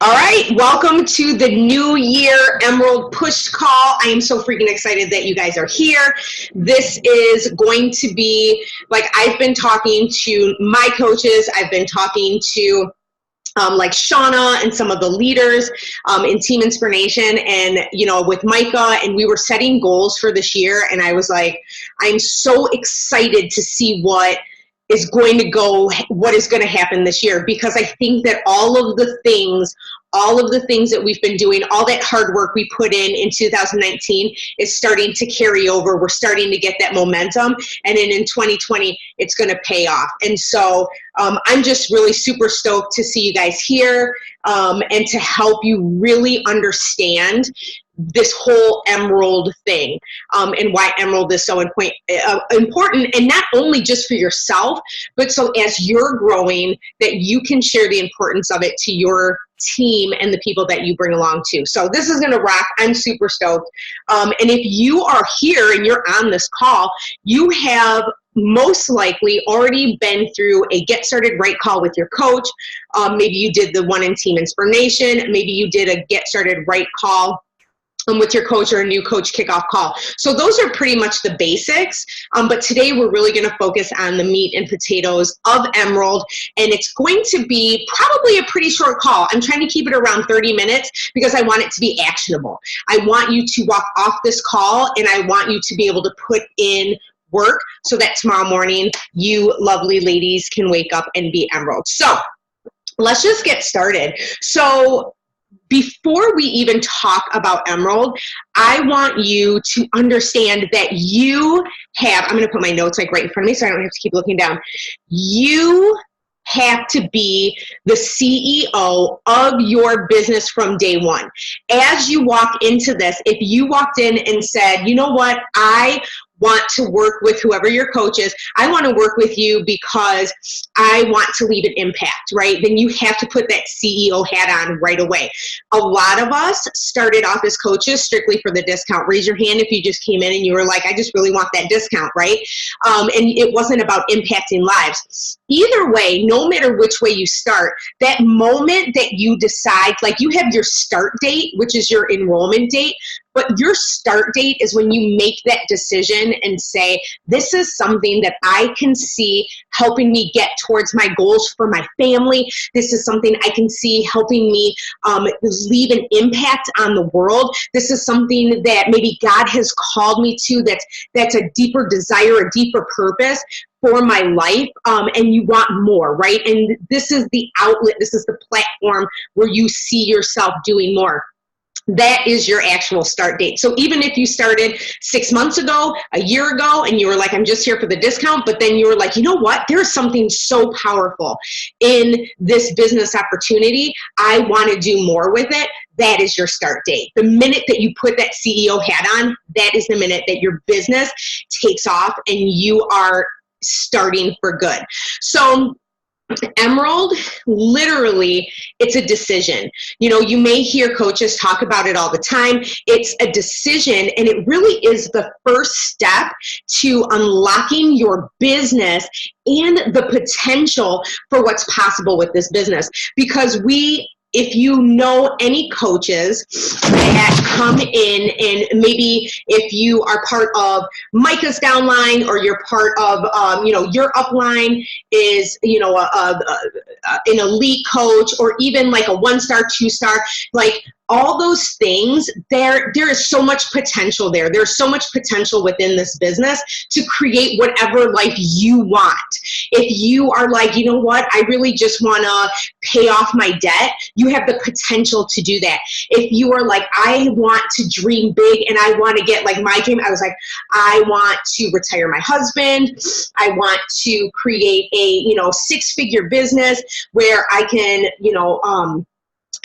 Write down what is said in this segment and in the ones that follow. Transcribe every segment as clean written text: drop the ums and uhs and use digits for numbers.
All right, welcome to the New Year Emerald Push Call. I am so freaking excited that you guys are here. This is going to be, like, I've been talking to my coaches, I've been talking to like Shauna and some of the leaders in Team Inspiration and, with Micah, and we were setting goals for this year, and I was like, I'm so excited to see what is going to happen this year, because I think that all of the things that we've been doing, all that hard work we put in 2019 is starting to carry over. We're starting to get that momentum, and then in 2020, it's going to pay off. And so I'm just really super stoked to see you guys here and to help you really understand this whole emerald thing and why emerald is so important, and not only just for yourself, but so as you're growing, that you can share the importance of it to your team and the people that you bring along too. So this is going to rock. I'm super stoked. And if you are here and you're on this call, you have most likely already been through a Get Started Right call with your coach. Maybe you did the one in Team Inspiration. Maybe you did a Get Started Right call with your coach, or a new coach kickoff call. So those are pretty much the basics. But today we're really going to focus on the meat and potatoes of Emerald. And it's going to be probably a pretty short call. I'm trying to keep it around 30 minutes because I want it to be actionable. I want you to walk off this call and I want you to be able to put in work so that tomorrow morning you lovely ladies can wake up and be Emerald. So let's just get started. So before we even talk about Emerald, I want you to understand that you have, I'm going to put my notes like right in front of me so I don't have to keep looking down. You have to be the CEO of your business from day one. As you walk into this, if you walked in and said, you know what, I want to work with whoever your coach is, I want to work with you because I want to leave an impact, right? Then you have to put that CEO hat on right away. A lot of us started off as coaches strictly for the discount. Raise your hand if you just came in and you were like, I just really want that discount, right? And it wasn't about impacting lives. Either way, no matter which way you start, that moment that you decide, like you have your start date, which is your enrollment date, but your start date is when you make that decision and say, this is something that I can see helping me get towards my goals for my family. This is something I can see helping me leave an impact on the world. This is something that maybe God has called me to, that's a deeper desire, a deeper purpose for my life, and you want more, right? And this is the outlet, this is the platform where you see yourself doing more. That is your actual start date. So even if you started 6 months ago, a year ago, and you were like, I'm just here for the discount, but then you were like, you know what? There's something so powerful in this business opportunity. I want to do more with it. That is your start date. The minute that you put that CEO hat on, that is the minute that your business takes off and you are starting for good. So Emerald, literally, it's a decision. You may hear coaches talk about it all the time. It's a decision, and it really is the first step to unlocking your business and the potential for what's possible with this business. Because if you know any coaches that come in, and maybe if you are part of Micah's downline, or you're part of, your upline is, an elite coach, or even like a 1-star, 2-star, like all those things, there is so much potential there. There's so much potential within this business to create whatever life you want. If you are like, you know what, I really just want to pay off my debt, you have the potential to do that. If you are like, I want to dream big and I want to get, like my dream, I was like, I want to retire my husband. I want to create a, 6-figure business where I can,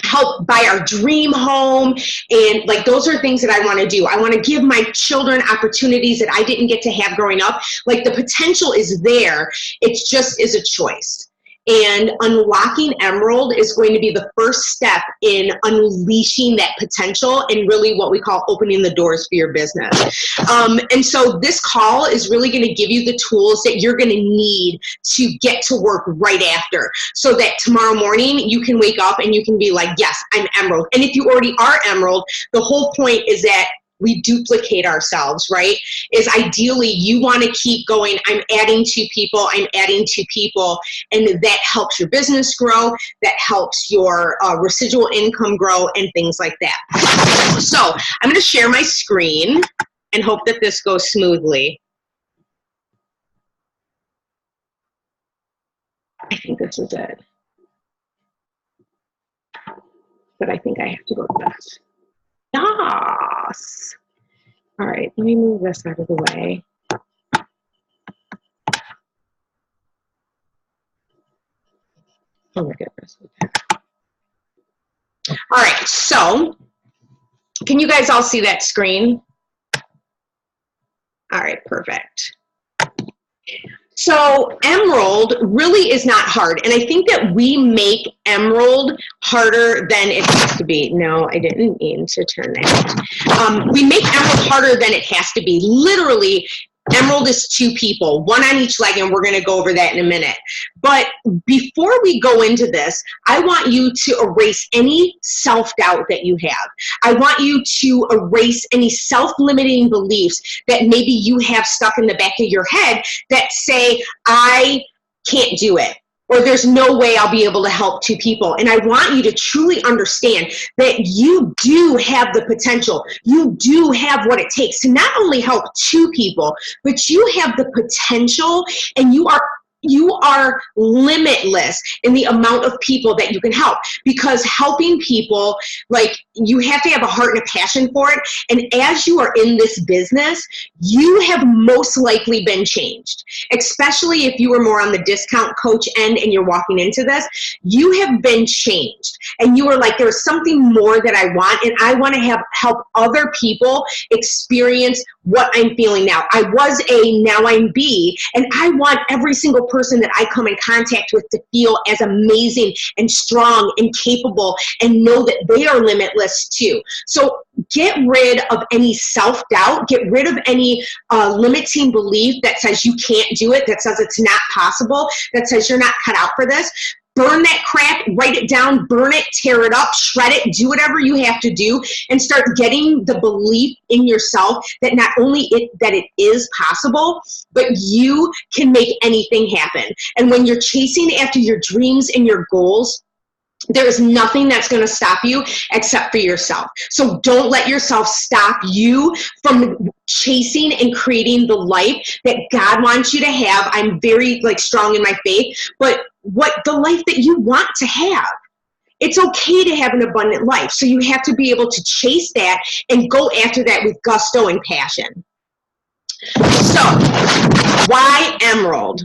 help buy our dream home. And like, those are things that I want to do. I want to give my children opportunities that I didn't get to have growing up. Like, the potential is there. It just is a choice. And unlocking Emerald is going to be the first step in unleashing that potential and really what we call opening the doors for your business. And so this call is really going to give you the tools that you're going to need to get to work right after, so that tomorrow morning you can wake up and you can be like, yes, I'm Emerald. And if you already are Emerald, the whole point is that we duplicate ourselves, right? Is ideally you want to keep going. I'm adding to people, I'm adding to people, and that helps your business grow, that helps your residual income grow, and things like that. So I'm going to share my screen and hope that this goes smoothly. I think this is it. But I think I have to go to this. Yes. All right, let me move this out of the way. Oh my goodness. All right, so can you guys all see that screen? All right, perfect. So Emerald really is not hard. And I think that we make Emerald harder than it has to be. No, I didn't mean to turn that. We make Emerald harder than it has to be. Literally, Emerald is two people, one on each leg, and we're going to go over that in a minute. But before we go into this, I want you to erase any self-doubt that you have. I want you to erase any self-limiting beliefs that maybe you have stuck in the back of your head that say, I can't do it, or there's no way I'll be able to help two people. And I want you to truly understand that you do have the potential. You do have what it takes to not only help two people, but you have the potential, and you are limitless in the amount of people that you can help, because helping people, like, you have to have a heart and a passion for it. And as you are in this business, you have most likely been changed, especially if you were more on the discount coach end and you're walking into this. You have been changed, and you are like, there's something more that I want, and I want to help other people experience what I'm feeling now. I was A, now I'm B, and I want every single person that I come in contact with to feel as amazing and strong and capable, and know that they are limitless too. So get rid of any self-doubt, get rid of any limiting belief that says you can't do it, that says it's not possible, that says you're not cut out for this. Burn that crap, write it down, burn it, tear it up, shred it, do whatever you have to do, and start getting the belief in yourself that not only that it is possible, but you can make anything happen. And when you're chasing after your dreams and your goals, there is nothing that's going to stop you except for yourself. So don't let yourself stop you from chasing and creating the life that God wants you to have. I'm very strong in my faith, but what the life that you want to have. It's okay to have an abundant life. So you have to be able to chase that and go after that with gusto and passion. So why Emerald?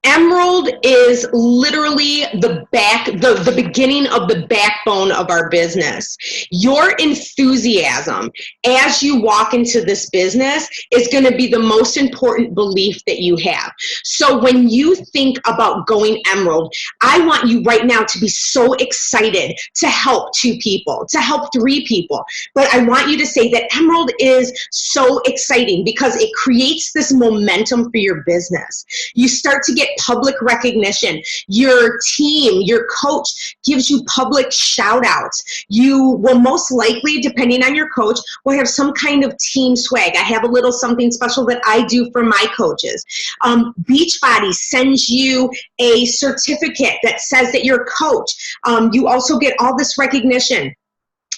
Emerald is literally the beginning of the backbone of our business. Your enthusiasm as you walk into this business is going to be the most important belief that you have. So when you think about going Emerald, I want you right now to be so excited to help two people, to help three people. But I want you to say that Emerald is so exciting because it creates this momentum for your business. You start to get public recognition. Your team, your coach gives you public shout outs. You will most likely, depending on your coach, will have some kind of team swag. I have a little something special that I do for my coaches. Beachbody sends you a certificate that says that you're a coach. You also get all this recognition.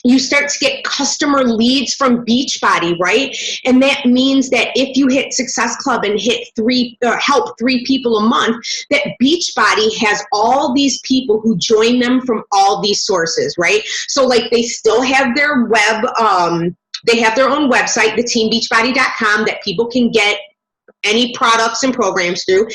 You start to get customer leads from Beachbody, right? And that means that if you hit Success Club and help three people a month, that Beachbody has all these people who join them from all these sources, right? So they still have their they have their own website, theteambeachbody.com, that people can get any products and programs through.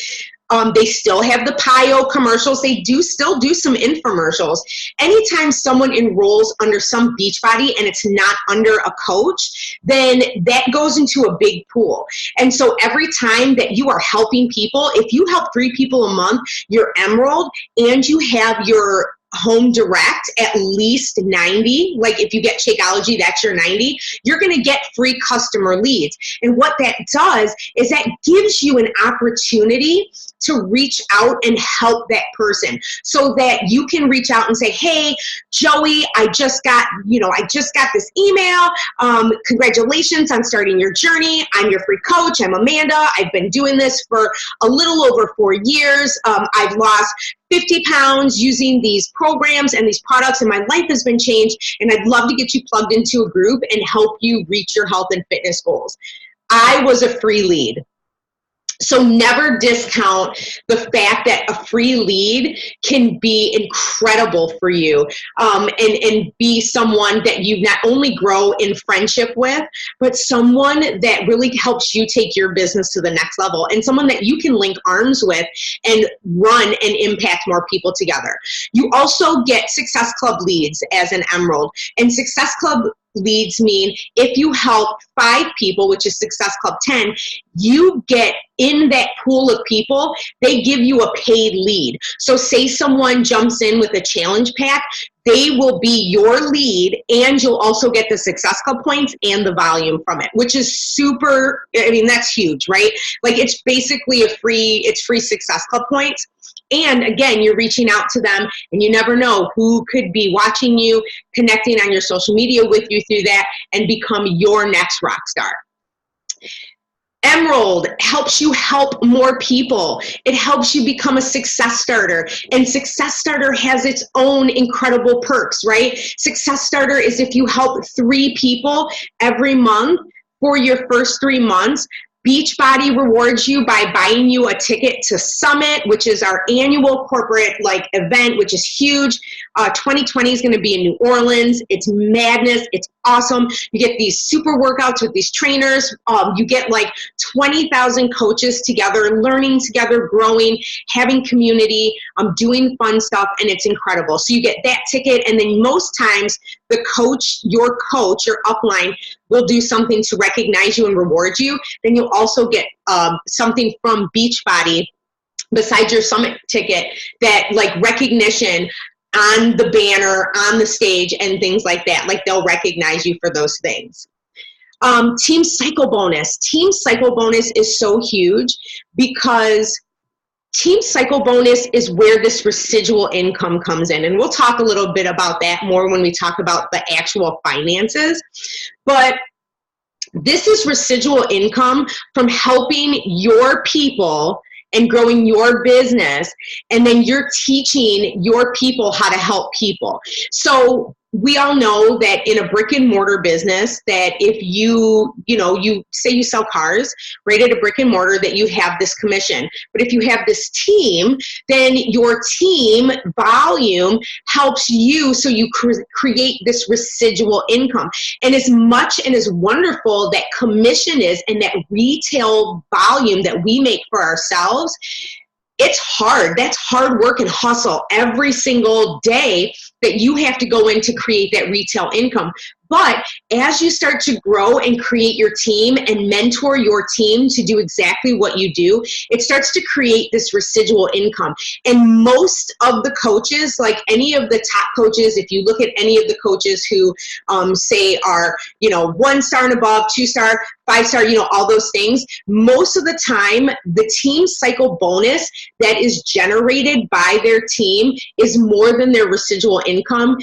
They still have the PIO commercials. They do still do some infomercials. Anytime someone enrolls under some Beachbody and it's not under a coach, then that goes into a big pool. And so every time that you are helping people, if you help 3 people a month, you're Emerald, and you have your home direct at least 90, like if you get Shakeology, that's your 90, you're going to get free customer leads. And what that does is that gives you an opportunity to reach out and help that person, so that you can reach out and say, hey, Joey, I just got this email. Congratulations on starting your journey. I'm your free coach. I'm Amanda. I've been doing this for a little over 4 years. I've lost 50 pounds using these programs and these products, and my life has been changed, and I'd love to get you plugged into a group and help you reach your health and fitness goals. I was a free lead. So never discount the fact that a free lead can be incredible for you, and be someone that you not only grow in friendship with, but someone that really helps you take your business to the next level, and someone that you can link arms with and run and impact more people together. You also get Success Club leads as an Emerald, and Success Club leads mean if you help 5 people, which is Success Club 10, you get in that pool of people, they give you a paid lead. So say someone jumps in with a challenge pack, they will be your lead, and you'll also get the Success Club points and the volume from it, which is super, I mean, that's huge, right? Like it's basically free Success Club points. And again, you're reaching out to them, and you never know who could be watching you, connecting on your social media with you through that, and become your next rock star. Emerald helps you help more people. It helps you become a success starter. And Success Starter has its own incredible perks, right? Success Starter is if you help 3 people every month for your first 3 months. Beachbody rewards you by buying you a ticket to Summit, which is our annual corporate event, which is huge. 2020 is going to be in New Orleans. It's madness. It's awesome. You get these super workouts with these trainers. You get 20,000 coaches together, learning together, growing, having community, doing fun stuff, and it's incredible. So you get that ticket, and then most times the coach, your upline, will do something to recognize you and reward you. Then you'll also get something from Beachbody besides your Summit ticket, that recognition on the banner, on the stage, and things like that. They'll recognize you for those things. Team Cycle Bonus. Team Cycle Bonus is so huge because Team Cycle Bonus is where this residual income comes in. And we'll talk a little bit about that more when we talk about the actual finances. But this is residual income from helping your people and growing your business, and then you're teaching your people how to help people. So we all know that in a brick and mortar business, that if you say you sell cars, right, at a brick and mortar, that you have this commission. But if you have this team, then your team volume helps you, so you create this residual income. And as much and as wonderful that commission is, and that retail volume that we make for ourselves, it's hard. That's hard work and hustle every single day that you have to go in to create that retail income. But as you start to grow and create your team and mentor your team to do exactly what you do, it starts to create this residual income. And most of the coaches, like any of the top coaches, if you look at any of the coaches who say are, 1-star and above, 2-star, 5-star, all those things, most of the time, the team cycle bonus that is generated by their team is more than their residual income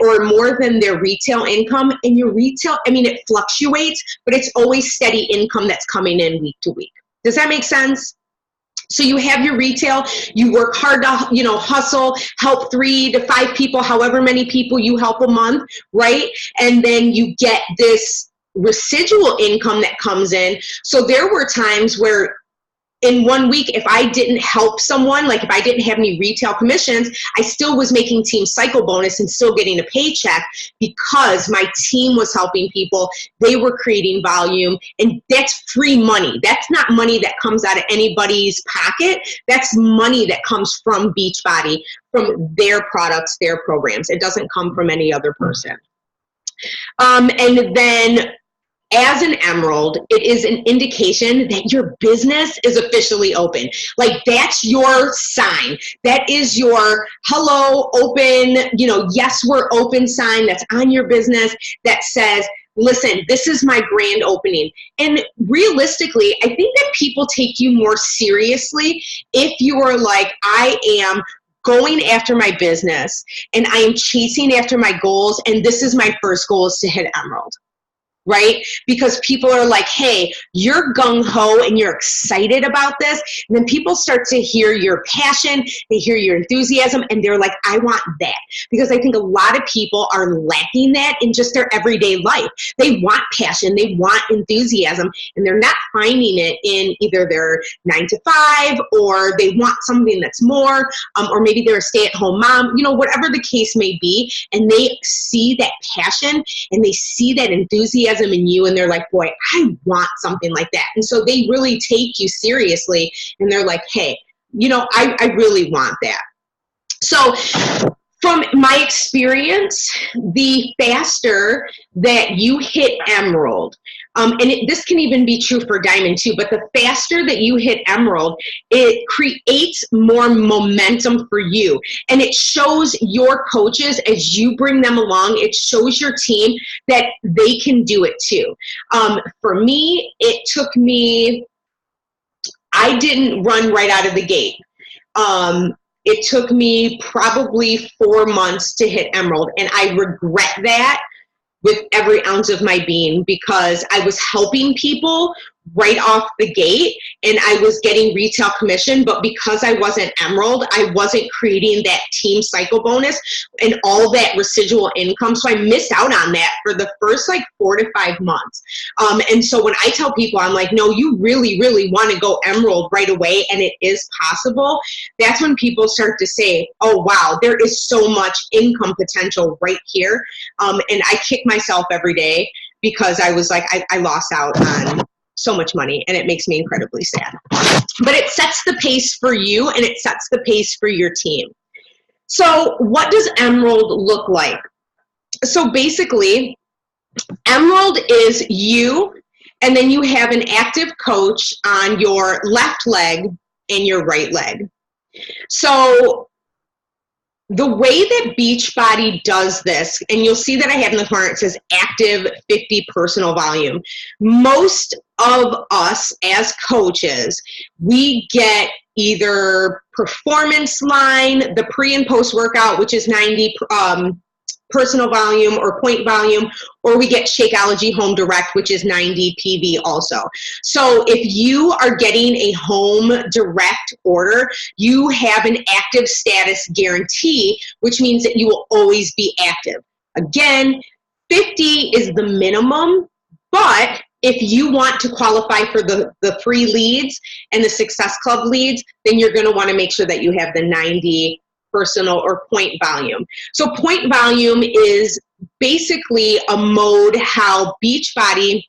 or more than their retail income. And your retail, it fluctuates, but it's always steady income that's coming in week to week. Does that make sense? So you have your retail, you work hard to, hustle, help 3 to 5 people, however many people you help a month, right? And then you get this residual income that comes in. So there were times where in 1 week, if I didn't help someone, like if I didn't have any retail commissions, I still was making team cycle bonus and still getting a paycheck because my team was helping people. They were creating volume, and that's free money. That's not money that comes out of anybody's pocket. That's money that comes from Beachbody, from their products, their programs. It doesn't come from any other person. And then as an Emerald, it is an indication that your business is officially open. Like, that's your sign. That is your hello, open, yes, we're open sign that's on your business that says, listen, this is my grand opening. And realistically, I think that people take you more seriously if you are like, I am going after my business and I am chasing after my goals, and this is my first goal, is to hit Emerald. Right? Because people are like, hey, you're gung-ho and you're excited about this. And then people start to hear your passion, they hear your enthusiasm, and they're like, I want that. Because I think a lot of people are lacking that in just their everyday life. They want passion, they want enthusiasm, and they're not finding it in either their 9-to-5, or they want something that's more, or maybe they're a stay-at-home mom, whatever the case may be, and they see that passion and they see that enthusiasm in you, and they're like, boy, I want something like that. And so they really take you seriously, and they're like, hey, I really want that. So from my experience, the faster that you hit Emerald, this can even be true for Diamond too, but the faster that you hit Emerald, it creates more momentum for you. And it shows your coaches, as you bring them along, it shows your team that they can do it too. For me, it took me, I didn't run right out of the gate. It took me probably 4 months to hit Emerald, and I regret that with every ounce of my being, because I was helping people right off the gate and I was getting retail commission, but because I wasn't Emerald, I wasn't creating that team cycle bonus and all that residual income. So I missed out on that for the first 4 to 5 months. And so when I tell people, I'm like, no, you really, really want to go Emerald right away, and it is possible. That's when people start to say, oh, wow, there is so much income potential right here. And I kick myself every day because I was like, I lost out on so much money, and it makes me incredibly sad. But it sets the pace for you, and it sets the pace for your team. So what does Emerald look like? So basically, Emerald is you, and then you have an active coach on your left leg and your right leg. So the way that Beachbody does this, and you'll see that I have in the corner, it says active 50 personal volume. Most of us as coaches, we get either performance line, the pre and post workout, which is 90 personal volume or point volume, or we get Shakeology Home Direct, which is 90 PV also. So if you are getting a home direct order, you have an active status guarantee, which means that you will always be active. Again, 50 is the minimum, but if you want to qualify for the free leads and the Success Club leads, then you're going to want to make sure that you have the 90 personal or point volume. So point volume is basically a mode how Beachbody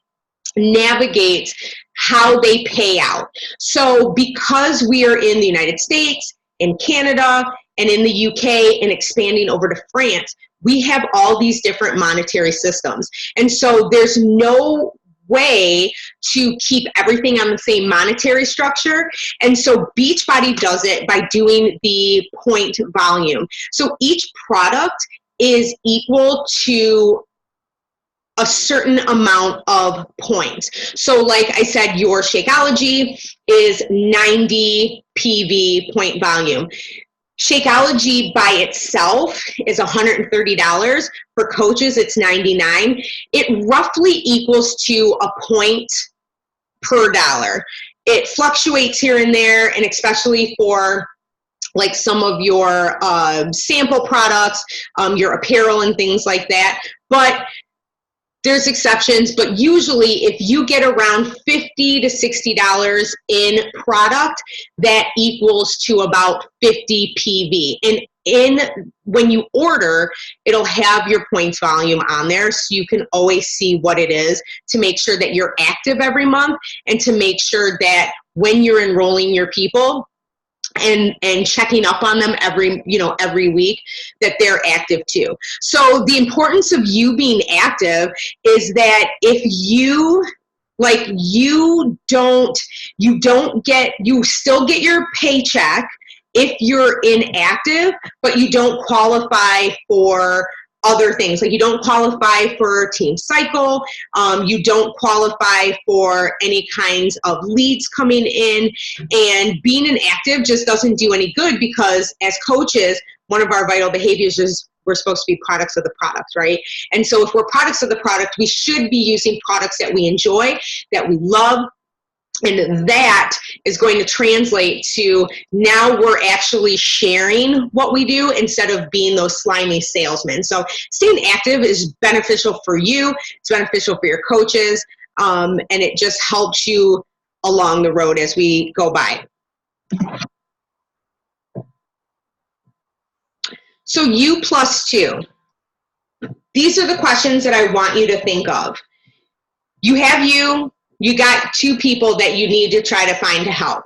navigates how they pay out. So because we are in the United States, in Canada, and in the UK, and expanding over to France, we have all these different monetary systems. And so there's no way to keep everything on the same monetary structure. And so Beachbody does it by doing the point volume. So each product is equal to a certain amount of points. So like I said, your Shakeology is 90 PV point volume. Shakeology by itself is $130. For coaches, it's $99. It roughly equals to a point per dollar. It fluctuates here and there, and especially for like some of your sample products, your apparel and things like that. But There's exceptions, but usually if you get around $50 to $60 in product, that equals to about 50 PV. And when you order, it'll have your points volume on there, so you can always see what it is to make sure that you're active every month, and to make sure that when you're enrolling your people and checking up on them every week, that they're active too. So the importance of you being active is that if you you still get your paycheck if you're inactive, but you don't qualify for other things. Like, you don't qualify for Team Cycle, you don't qualify for any kinds of leads coming in, and being inactive just doesn't do any good, because as coaches, one of our vital behaviors is we're supposed to be products of the product, right? And so if we're products of the product, we should be using products that we enjoy, that we love, and that is going to translate to now we're actually sharing what we do instead of being those slimy salesmen. So staying active is beneficial for you. It's beneficial for your coaches. And it just helps you along the road as we go by. So U+2. These are the questions that I want you to think of. You got two people that you need to try to find to help.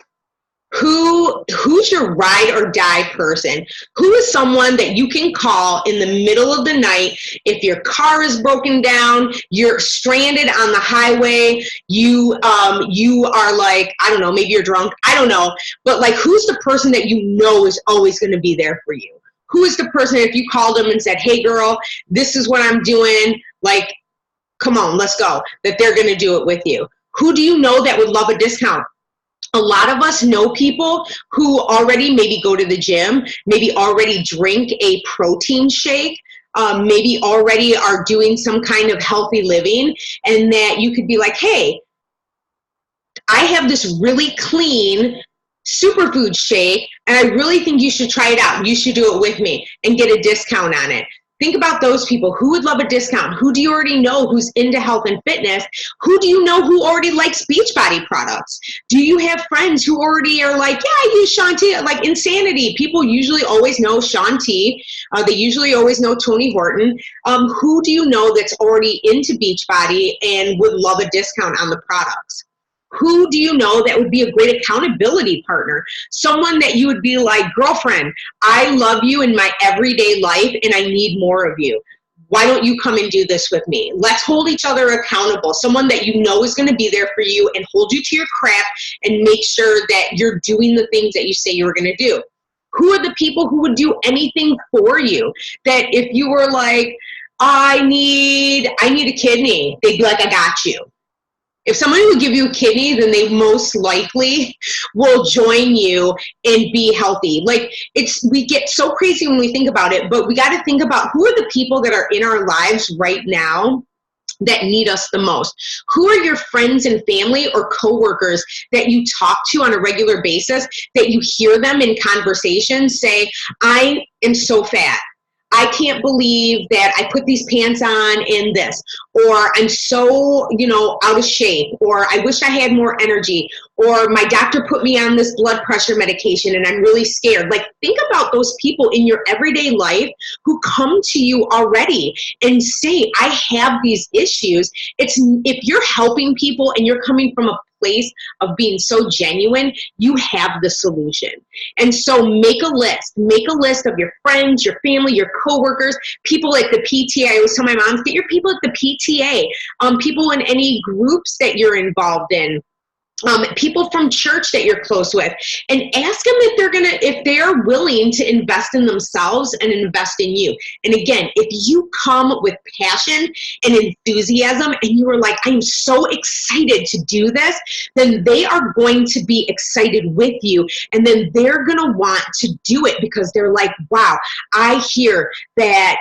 Who's your ride or die person? Who is someone that you can call in the middle of the night if your car is broken down, you're stranded on the highway, you are like, I don't know, maybe you're drunk, I don't know, but like, who's the person that you know is always going to be there for you? Who is the person, if you called them and said, hey girl, this is what I'm doing, like, come on, let's go, that they're going to do it with you? Who do you know that would love a discount? A lot of us know people who already maybe go to the gym, maybe already drink a protein shake, maybe already are doing some kind of healthy living, and that you could be like, hey, I have this really clean superfood shake, and I really think you should try it out. You should do it with me and get a discount on it. Think about those people. Who would love a discount? Who do you already know who's into health and fitness? Who do you know who already likes Beachbody products? Do you have friends who already are like, yeah, I use Shaun T, like Insanity? People usually always know Shaun T. They usually always know Tony Horton. Who do you know that's already into Beachbody and would love a discount on the products? Who do you know that would be a great accountability partner? Someone that you would be like, girlfriend, I love you in my everyday life and I need more of you. Why don't you come and do this with me? Let's hold each other accountable. Someone that you know is going to be there for you and hold you to your crap and make sure that you're doing the things that you say you were going to do. Who are the people who would do anything for you? That if you were like, I need a kidney, they'd be like, I got you. If somebody will give you a kidney, then they most likely will join you and be healthy. Like, we get so crazy when we think about it, but we got to think about who are the people that are in our lives right now that need us the most. Who are your friends and family or coworkers that you talk to on a regular basis, that you hear them in conversations say, I am so fat. I can't believe that I put these pants on in this, or I'm so, out of shape, or I wish I had more energy, or my doctor put me on this blood pressure medication and I'm really scared. Like, think about those people in your everyday life who come to you already and say, I have these issues. If you're helping people and you're coming from a place of being so genuine, you have the solution. And so make a list of your friends, your family, your coworkers, people at the PTA. I always tell my moms, get your people at the PTA, people in any groups that you're involved in. People from church that you're close with, and ask them if they're willing to invest in themselves and invest in you. And again, if you come with passion and enthusiasm and you are like, I'm so excited to do this, then they are going to be excited with you, and then they're going to want to do it because they're like, wow, I hear that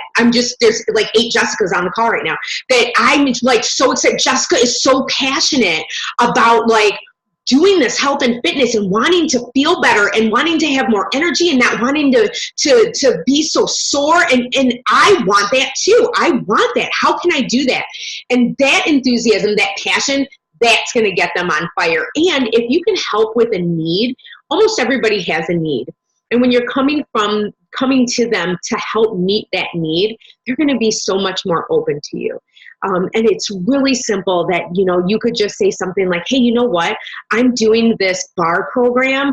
there's like 8 Jessicas on the call right now, that I'm like so excited. Jessica is so passionate about like doing this health and fitness and wanting to feel better and wanting to have more energy and not wanting to be so sore. And I want that too. I want that. How can I do that? And that enthusiasm, that passion, that's going to get them on fire. And if you can help with a need, almost everybody has a need. And when you're coming to them to help meet that need, they're going to be so much more open to you. And it's really simple that, you could just say something like, hey, you know what? I'm doing this bar program.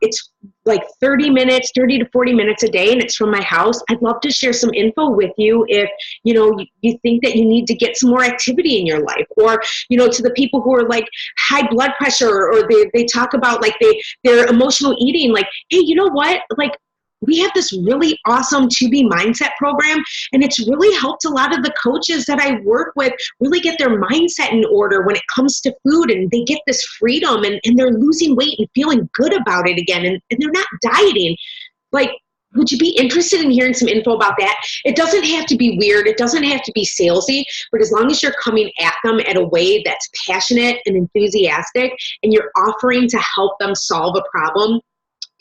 It's like 30 to 40 minutes a day, and it's from my house. I'd love to share some info with you if, you think that you need to get some more activity in your life. Or, to the people who are like high blood pressure, or they talk about like their emotional eating, like, hey, you know what? Like, we have this really awesome 2B mindset program, and it's really helped a lot of the coaches that I work with really get their mindset in order when it comes to food, and they get this freedom, and they're losing weight and feeling good about it again, and they're not dieting. Like, would you be interested in hearing some info about that? It doesn't have to be weird. It doesn't have to be salesy, but as long as you're coming at them at a way that's passionate and enthusiastic, and you're offering to help them solve a problem,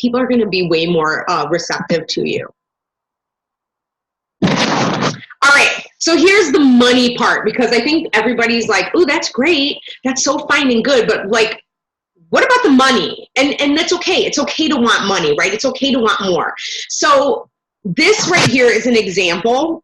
people are going to be way more receptive to you. All right, so here's the money part, because I think everybody's like, oh, that's great. That's so fine and good. But like, what about the money? And that's okay. It's okay to want money, right? It's okay to want more. So this right here is an example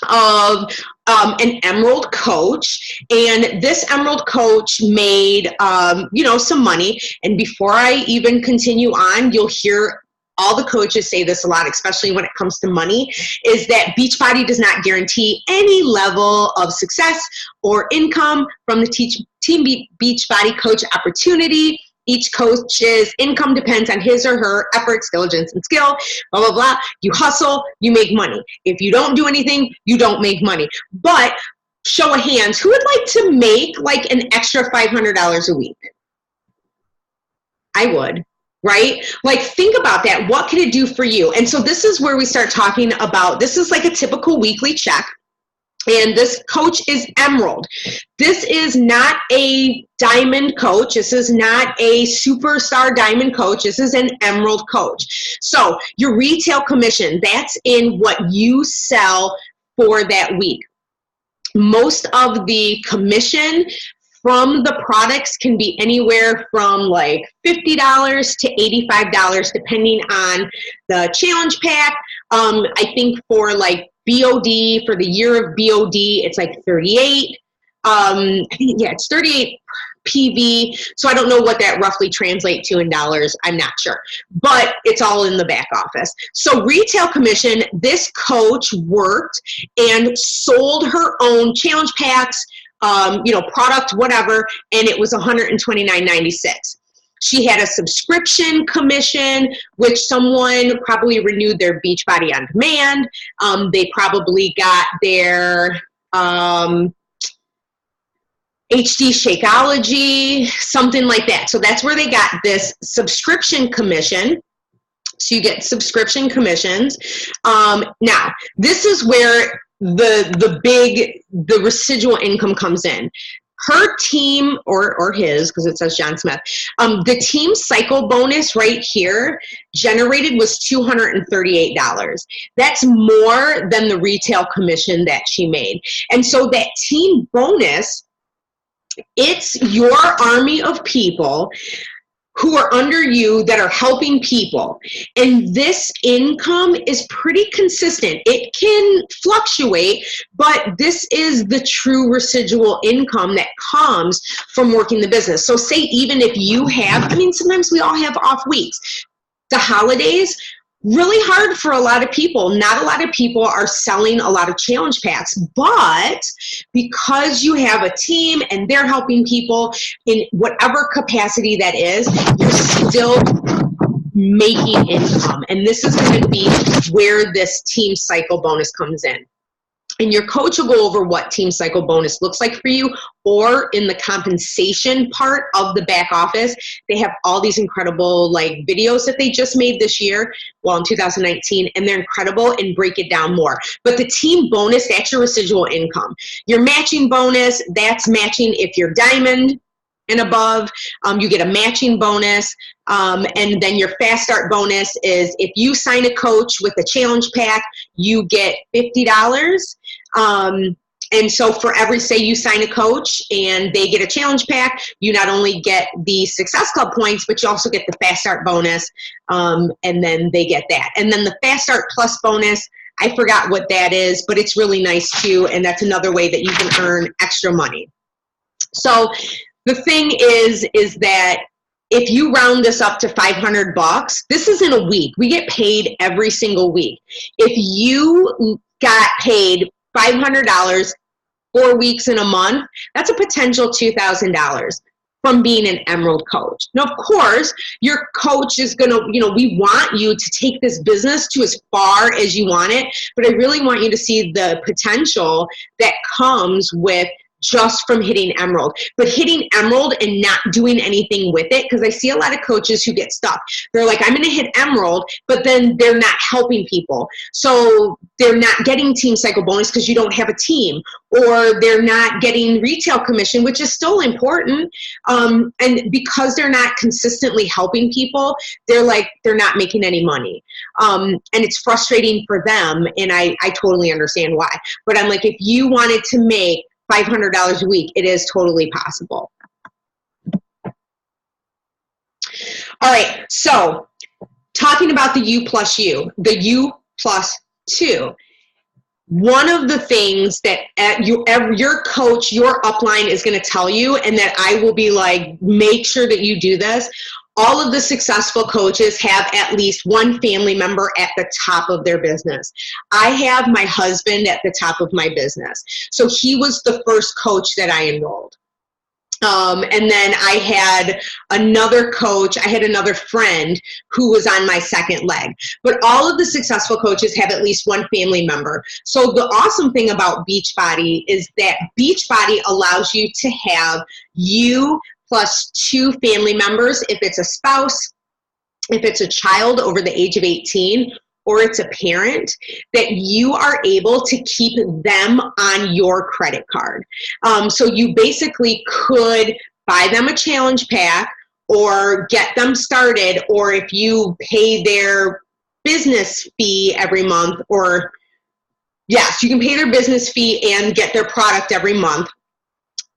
of an Emerald coach, and this Emerald coach made some money. And before I even continue on, you'll hear all the coaches say this a lot, especially when it comes to money, is that Beachbody does not guarantee any level of success or income from the Team Beachbody coach opportunity. Each coach's income depends on his or her efforts, diligence, and skill, blah, blah, blah. You hustle, you make money. If you don't do anything, you don't make money. But show of hands, who would like to make like an extra $500 a week? I would, right? Like, think about that. What can it do for you? And so this is where we start talking about, this is like a typical weekly check. And this coach is Emerald. This is not a diamond coach. This is not a superstar diamond coach. This is an Emerald coach. So your retail commission, that's in what you sell for that week. Most of the commission from the products can be anywhere from like $50 to $85, depending on the challenge pack. I think for like BOD, for the year of BOD, it's like 38. I think, yeah, it's 38 PV. So I don't know what that roughly translates to in dollars. I'm not sure, but it's all in the back office. So retail commission, this coach worked and sold her own challenge packs, product, whatever, and it was $129.96. She had a subscription commission, which someone probably renewed their Beachbody on demand. They probably got their HD Shakeology, something like that. So that's where they got this subscription commission. So you get subscription commissions. Now, this is where the residual income comes in. Her team, or his, because it says John Smith, the team cycle bonus right here generated was $238. That's more than the retail commission that she made. And so that team bonus, it's your army of people who are under you that are helping people. And this income is pretty consistent. It can fluctuate, but this is the true residual income that comes from working the business. So say even if you have, sometimes we all have off weeks. The holidays, really hard for a lot of people. Not a lot of people are selling a lot of challenge packs, but because you have a team and they're helping people in whatever capacity that is, you're still making income. And this is going to be where this team cycle bonus comes in. And your coach will go over what team cycle bonus looks like for you, or in the compensation part of the back office, they have all these incredible like videos that they just made this year, in 2019, and they're incredible and break it down more. But the team bonus, that's your residual income. Your matching bonus, that's matching if you're diamond. and above, you get a matching bonus. And then your fast start bonus is if you sign a coach with a challenge pack, you get $50. And so for every, say you sign a coach and they get a challenge pack, you not only get the Success Club points, but you also get the Fast Start bonus, and then they get that. And then the Fast Start Plus bonus, I forgot what that is, but it's really nice too, and that's another way that you can earn extra money. So the thing is that if you round this up to $500, this is in a week. We get paid every single week. If you got paid $500 4 weeks in a month, that's a potential $2,000 from being an Emerald coach. Now, of course, your coach is going to, we want you to take this business to as far as you want it, but I really want you to see the potential that comes with just from hitting Emerald. But hitting Emerald and not doing anything with it, because I see a lot of coaches who get stuck. They're like, I'm going to hit Emerald, but then they're not helping people. So they're not getting team cycle bonus because you don't have a team, or they're not getting retail commission, which is still important. And because they're not consistently helping people, they're not making any money. And it's frustrating for them. And I totally understand why. But I'm like, if you wanted to make $500 a week, it is totally possible. All right, so talking about the U plus U, the U plus 2. One of the things that your coach, your upline is going to tell you, and that I will be like, make sure that you do this. All of the successful coaches have at least one family member at the top of their business. I have my husband at the top of my business. So he was the first coach that I enrolled. And then I had another coach, I had another friend who was on my second leg. But all of the successful coaches have at least one family member. So the awesome thing about Beachbody is that Beachbody allows you to have you plus 2 family members, if it's a spouse, if it's a child over the age of 18, or it's a parent, that you are able to keep them on your credit card. So you basically could buy them a challenge pack or get them started, or if you pay their business fee every month, or yes, you can pay their business fee and get their product every month.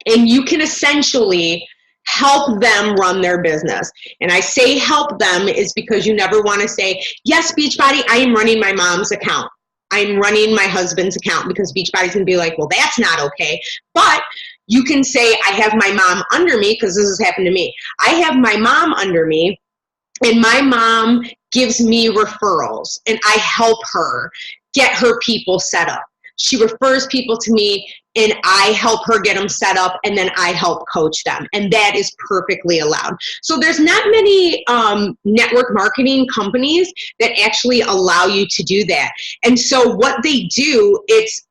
And you can essentially help them run their business. And I say help them is because you never want to say, yes, Beachbody, I am running my mom's account. I'm running my husband's account, because Beachbody's going to be like, well, that's not okay. But you can say, I have my mom under me, because this has happened to me. I have my mom under me, and my mom gives me referrals, and I help her get her people set up. She refers people to me, and I help her get them set up, and then I help coach them. And that is perfectly allowed. So there's not many network marketing companies that actually allow you to do that. And so what they do, it's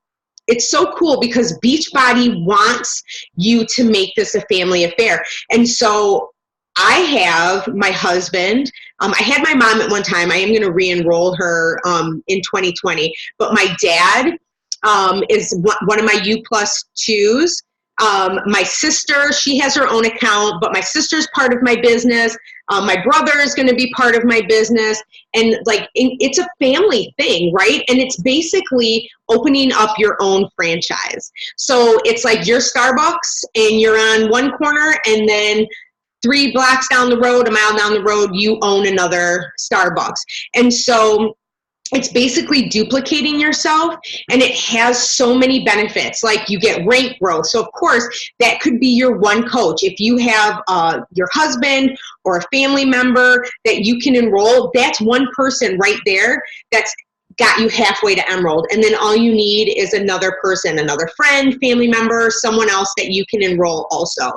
so cool, because Beachbody wants you to make this a family affair. And so I have my husband. I had my mom at one time. I am going to re-enroll her in 2020. But my dad is one of my U plus 2s. My sister, she has her own account, but my sister's part of my business. My brother is going to be part of my business. And it's a family thing, right? And it's basically opening up your own franchise. So it's like your Starbucks, and you're on one corner, and then 3 blocks down the road, a mile down the road, you own another Starbucks. And so it's basically duplicating yourself, and it has so many benefits. Like, you get rank growth. So of course that could be your one coach. If you have your husband or a family member that you can enroll, that's one person right there that's got you halfway to Emerald. And then all you need is another person, another friend, family member, someone else that you can enroll also.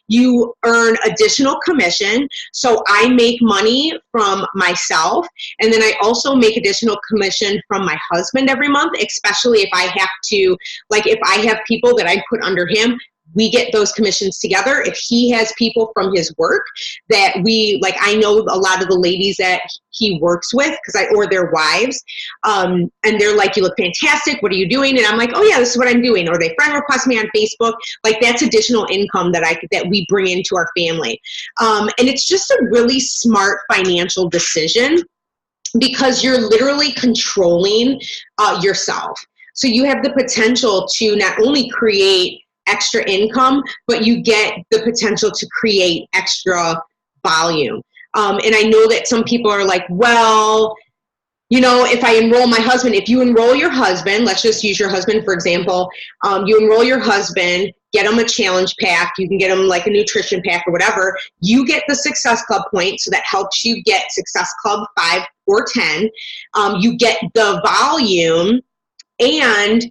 You earn additional commission. So I make money from myself, and then I also make additional commission from my husband every month, especially if I have to, if I have people that I put under him, we get those commissions together. If he has people from his work that I know a lot of the ladies that he works with or their wives, and they're like, you look fantastic. What are you doing? And I'm like, oh yeah, this is what I'm doing. Or they friend request me on Facebook. Like, that's additional income that we bring into our family. And it's just a really smart financial decision, because you're literally controlling yourself. So you have the potential to not only create extra income, but you get the potential to create extra volume. And I know that some people are like, well, if I enroll my husband, if you enroll your husband, let's just use your husband for example, you enroll your husband, get him a challenge pack, you can get him like a nutrition pack or whatever, you get the Success Club points, so that helps you get Success Club 5 or 10, you get the volume, and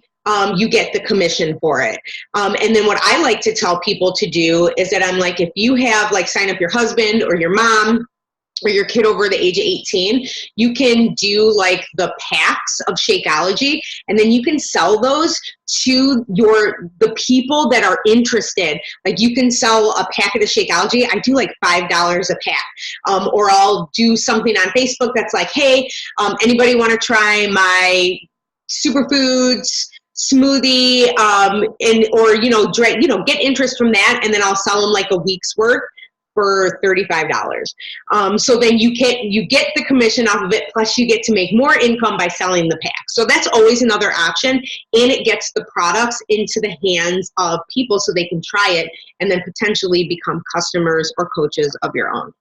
you get the commission for it. And then what I like to tell people to do is that I'm like, if you have sign up your husband or your mom or your kid over the age of 18, you can do the packs of Shakeology, and then you can sell those to the people that are interested. Like, you can sell a packet of Shakeology. I do $5 a pack. Or I'll do something on Facebook that's like, hey, anybody want to try my superfoods smoothie, get interest from that, and then I'll sell them a week's worth for $35. So then you get the commission off of it, plus you get to make more income by selling the pack. So that's always another option, and it gets the products into the hands of people so they can try it and then potentially become customers or coaches of your own.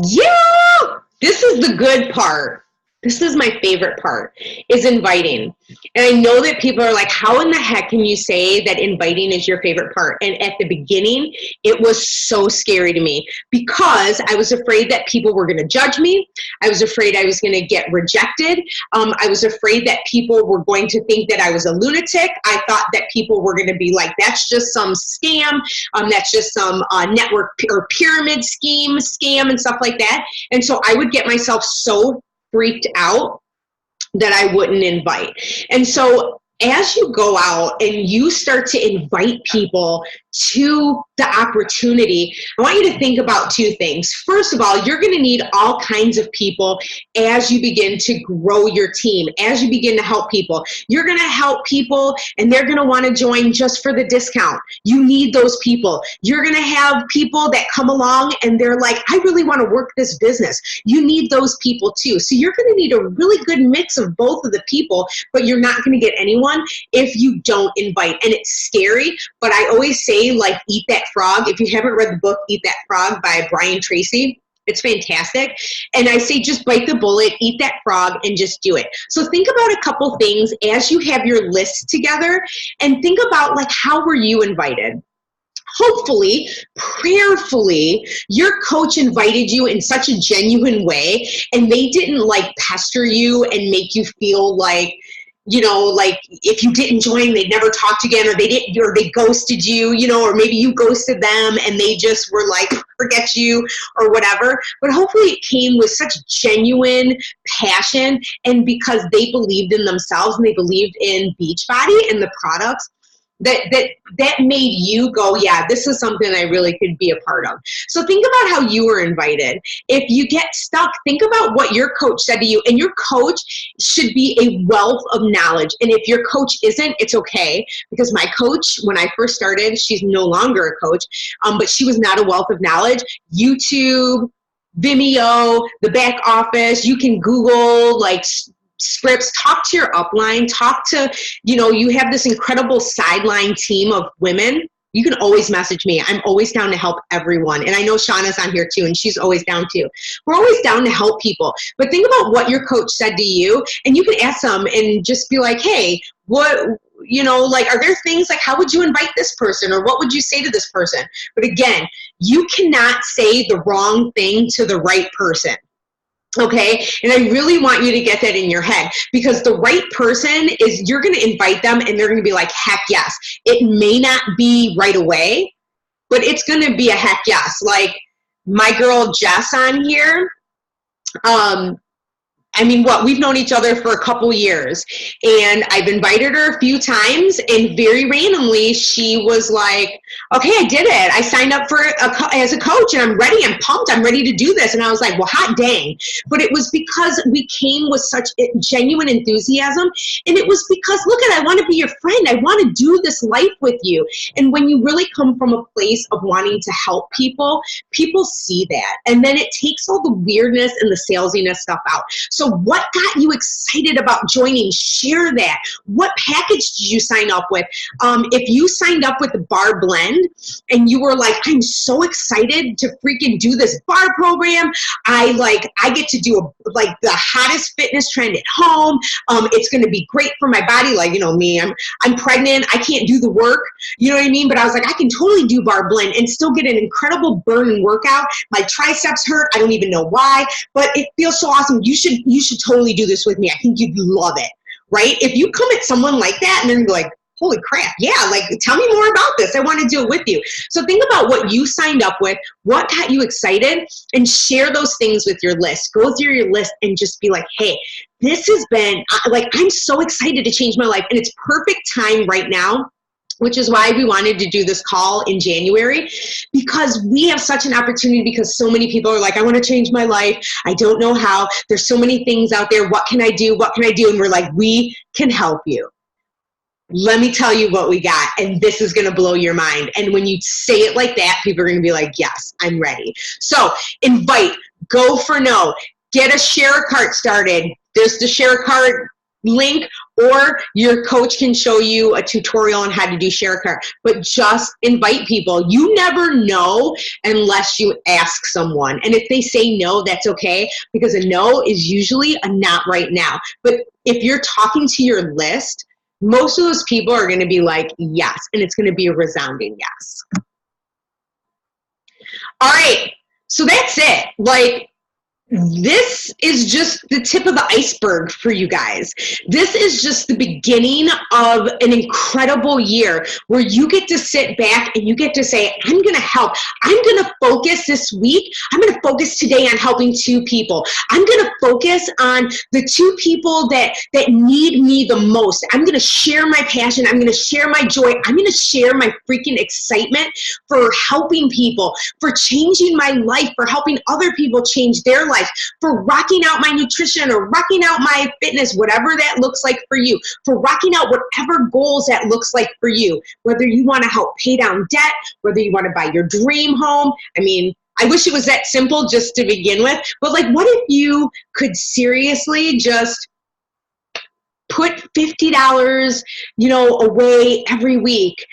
Yeah, this is the good part. This is my favorite part, is inviting. And I know that people are like, how in the heck can you say that inviting is your favorite part? And at the beginning, it was so scary to me, because I was afraid that people were going to judge me. I was afraid I was going to get rejected. I was afraid that people were going to think that I was a lunatic. I thought that people were going to be like, that's just some scam. That's just some network or pyramid scam and stuff like that. And so I would get myself so freaked out that I wouldn't invite. And so as you go out and you start to invite people to the opportunity, I want you to think about two things. First of all, you're going to need all kinds of people as you begin to grow your team, as you begin to help people. You're going to help people and they're going to want to join just for the discount. You need those people. You're going to have people that come along and they're like, I really want to work this business. You need those people too. So you're going to need a really good mix of both of the people, but you're not going to get anyone if you don't invite. And it's scary, but I always say, Eat That Frog. If you haven't read the book Eat That Frog by Brian Tracy, it's fantastic. And I say, just bite the bullet, eat that frog, and just do it. So think about a couple things as you have your list together, and think about how were you invited? Hopefully, prayerfully, your coach invited you in such a genuine way, and they didn't pester you and make you feel if you didn't join, they'd never talk to you again, or they ghosted you, or maybe you ghosted them and they just were forget you or whatever. But hopefully it came with such genuine passion, and because they believed in themselves and they believed in Beachbody and the products, that made you go, yeah, this is something I really could be a part of. So think about how you were invited. If you get stuck, think about what your coach said to you, and your coach should be a wealth of knowledge. And if your coach isn't, it's okay, because my coach, when I first started, she's no longer a coach, but she was not a wealth of knowledge. YouTube, Vimeo, the back office, you can Google scripts, talk to your upline, talk to, you have this incredible sideline team of women. You can always message me. I'm always down to help everyone. And I know Shauna's on here too, and she's always down too. We're always down to help people. But think about what your coach said to you, and you can ask them and just be like, hey, what, are there things how would you invite this person, or what would you say to this person? But again, you cannot say the wrong thing to the right person. Okay, and I really want you to get that in your head, because the right person is, you're going to invite them and they're going to be like, heck yes. It may not be right away, but it's going to be a heck yes. Like my girl Jess on here, I mean, we've known each other for a couple years, and I've invited her a few times, and very randomly she was like, okay, I did it. I signed up for as a coach, and I'm ready. I'm pumped. I'm ready to do this. And I was like, well, hot dang. But it was because we came with such genuine enthusiasm, and it was because, look at, I want to be your friend. I want to do this life with you. And when you really come from a place of wanting to help people, people see that. And then it takes all the weirdness and the salesiness stuff out. So what got you excited about joining? Share that. What package did you sign up with? If you signed up with the bar blend and you were like, I'm so excited to freaking do this bar program. I get to do the hottest fitness trend at home. It's going to be great for my body. Like, you know, me, I'm pregnant. I can't do the work. You know what I mean? But I was like, I can totally do bar blend and still get an incredible burn and workout. My triceps hurt. I don't even know why, but it feels so awesome. You should totally do this with me. I think you'd love it, right? If you come at someone like that and they're like, holy crap, yeah, like, tell me more about this. I want to do it with you. So think about what you signed up with, what got you excited, and share those things with your list. Go through your list and just be like, hey, this has been, I'm so excited to change my life. And it's perfect time right now, which is why we wanted to do this call in January, because we have such an opportunity, because so many people are like, I want to change my life. I don't know how. There's so many things out there. What can I do? What can I do? And we're like, we can help you. Let me tell you what we got, and this is going to blow your mind. And when you say it like that, people are going to be like, yes, I'm ready. So invite, go for no, get a share a cart started. There's the share a cart link, or your coach can show you a tutorial on how to do share a cart. But just invite people. You never know unless you ask someone. And if they say no, that's okay, because a no is usually a not right now. But if you're talking to your list, most of those people are going to be like, yes, and it's going to be a resounding yes. All right, so that's it. Like, this is just the tip of the iceberg for you guys. This is just the beginning of an incredible year where you get to sit back and you get to say, I'm going to help. I'm going to focus this week. I'm going to focus today on helping 2 people. I'm going to focus on the 2 people that need me the most. I'm going to share my passion. I'm going to share my joy. I'm going to share my freaking excitement for helping people, for changing my life, for helping other people change their life, for rocking out my nutrition or rocking out my fitness, whatever that looks like for you, for rocking out whatever goals that looks like for you, whether you want to help pay down debt, whether you want to buy your dream home. I mean, I wish it was that simple just to begin with, but like, what if you could seriously just put $50, away every week,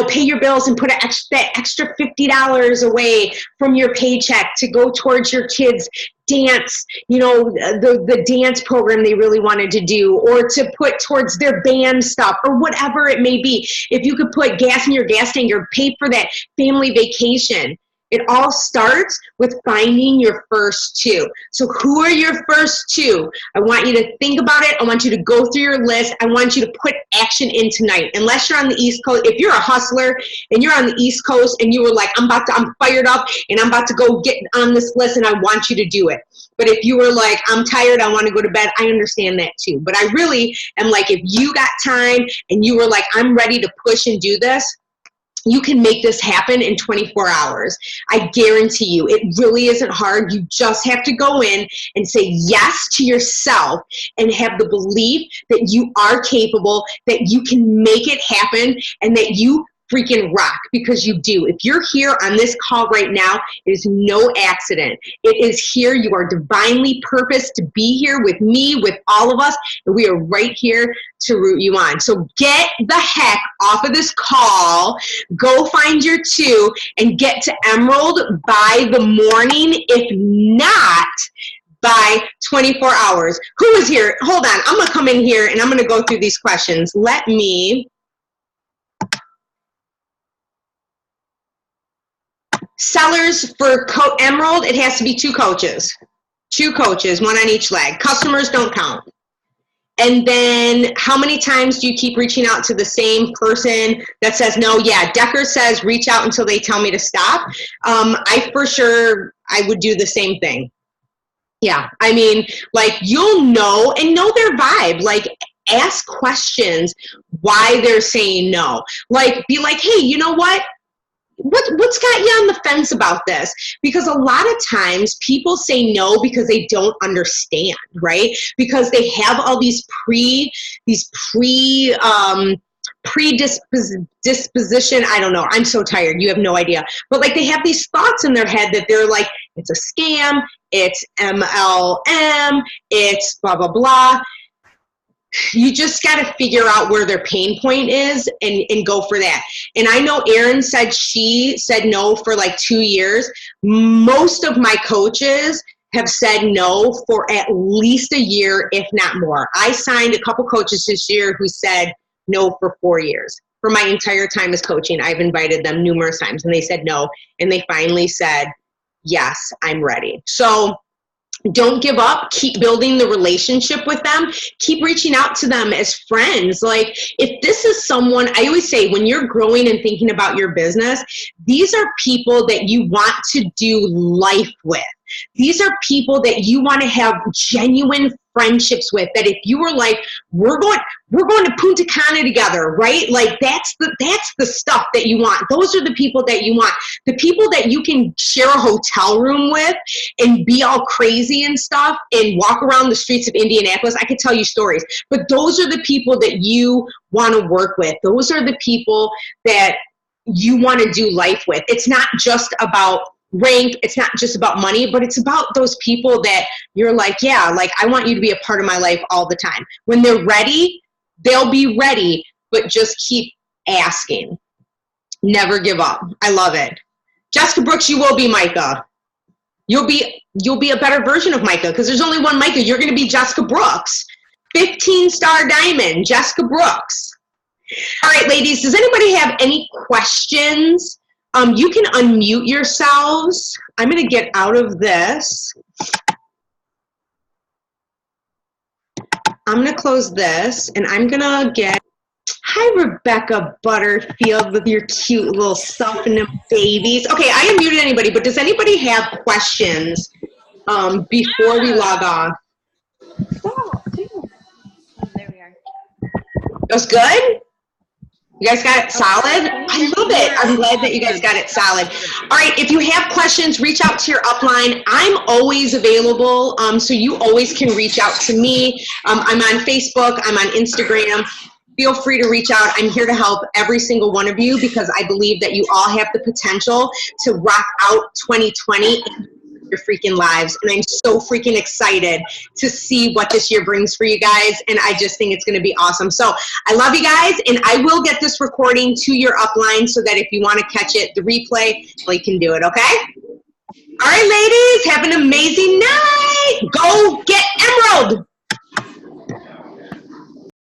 pay your bills and put that extra $50 away from your paycheck to go towards your kids' dance, the dance program they really wanted to do, or to put towards their band stuff, or whatever it may be. If you could put gas in your gas tank or pay for that family vacation. It all starts with finding your first 2. So who are your first 2? I want you to think about it. I want you to go through your list. I want you to put action in tonight. Unless you're on the East Coast, if you're a hustler and you're on the East Coast and you were like, I'm fired up and I'm about to go get on this list, and I want you to do it. But if you were like, I'm tired, I want to go to bed, I understand that too. But I really am like, if you got time and you were like, I'm ready to push and do this, you can make this happen in 24 hours. I guarantee you, it really isn't hard. You just have to go in and say yes to yourself and have the belief that you are capable, that you can make it happen, and that you freaking rock, because you do. If you're here on this call right now, it is no accident. It is here. You are divinely purposed to be here with me, with all of us, and we are right here to root you on. So get the heck off of this call, go find your 2, and get to Emerald by the morning, if not by 24 hours. Who is here? Hold on. I'm going to come in here and I'm going to go through these questions. Let me... Sellers for Emerald, it has to be 2 coaches. 2 coaches, 1 on each leg. Customers don't count. And then how many times do you keep reaching out to the same person that says no? Yeah, Decker says reach out until they tell me to stop. I would do the same thing. Yeah, I mean, like, you'll know and know their vibe. Like, ask questions why they're saying no. Like, be like, hey, you know what? What's got you on the fence about this? Because a lot of times people say no because they don't understand, right? Because they have all these predisposition. I don't know. I'm so tired. You have no idea. But like, they have these thoughts in their head that they're like, it's a scam, it's MLM, it's blah, blah, blah. You just got to figure out where their pain point is and go for that. And I know Erin said she said no for like 2 years. Most of my coaches have said no for at least a year, if not more. I signed a couple coaches this year who said no for 4 years. For my entire time as coaching, I've invited them numerous times and they said no. And they finally said, yes, I'm ready. So don't give up. Keep building the relationship with them. Keep reaching out to them as friends. Like, if this is someone, I always say, when you're growing and thinking about your business, these are people that you want to do life with. These are people that you want to have genuine friendships with, that if you were like, we're going to Punta Cana together, right? Like, that's the stuff that you want. Those are the people that you want. The people that you can share a hotel room with and be all crazy and stuff and walk around the streets of Indianapolis. I could tell you stories, but those are the people that you want to work with. Those are the people that you want to do life with. It's not just about rank, it's not just about money, but it's about those people that you're like, yeah, like, I want you to be a part of my life all the time. When they're ready, they'll be ready, but just keep asking. Never give up. I love it. Jessica Brooks, you will be Micah. You'll be a better version of Micah, because there's only one Micah. You're going to be Jessica Brooks. 15-star diamond, Jessica Brooks. All right, ladies, does anybody have any questions? You can unmute yourselves. I'm going to get out of this. I'm going to close this, and I'm going to get, hi, Rebecca Butterfield with your cute little self and them babies. Okay, I unmuted anybody, but does anybody have questions before we log off? Oh, there we are. That was good? You guys got it solid? I love it. I'm glad that you guys got it solid. All right, if you have questions, reach out to your upline. I'm always available, so you always can reach out to me. I'm on Facebook. I'm on Instagram. Feel free to reach out. I'm here to help every single one of you, because I believe that you all have the potential to rock out 2020 in your freaking lives. And I'm so freaking excited to see what this year brings for you guys. And I just think it's going to be awesome. So I love you guys, and I will get this recording to your upline so that if you want to catch it, the replay, well, you can do it. Okay? All right, ladies, have an amazing night. Go get Emerald.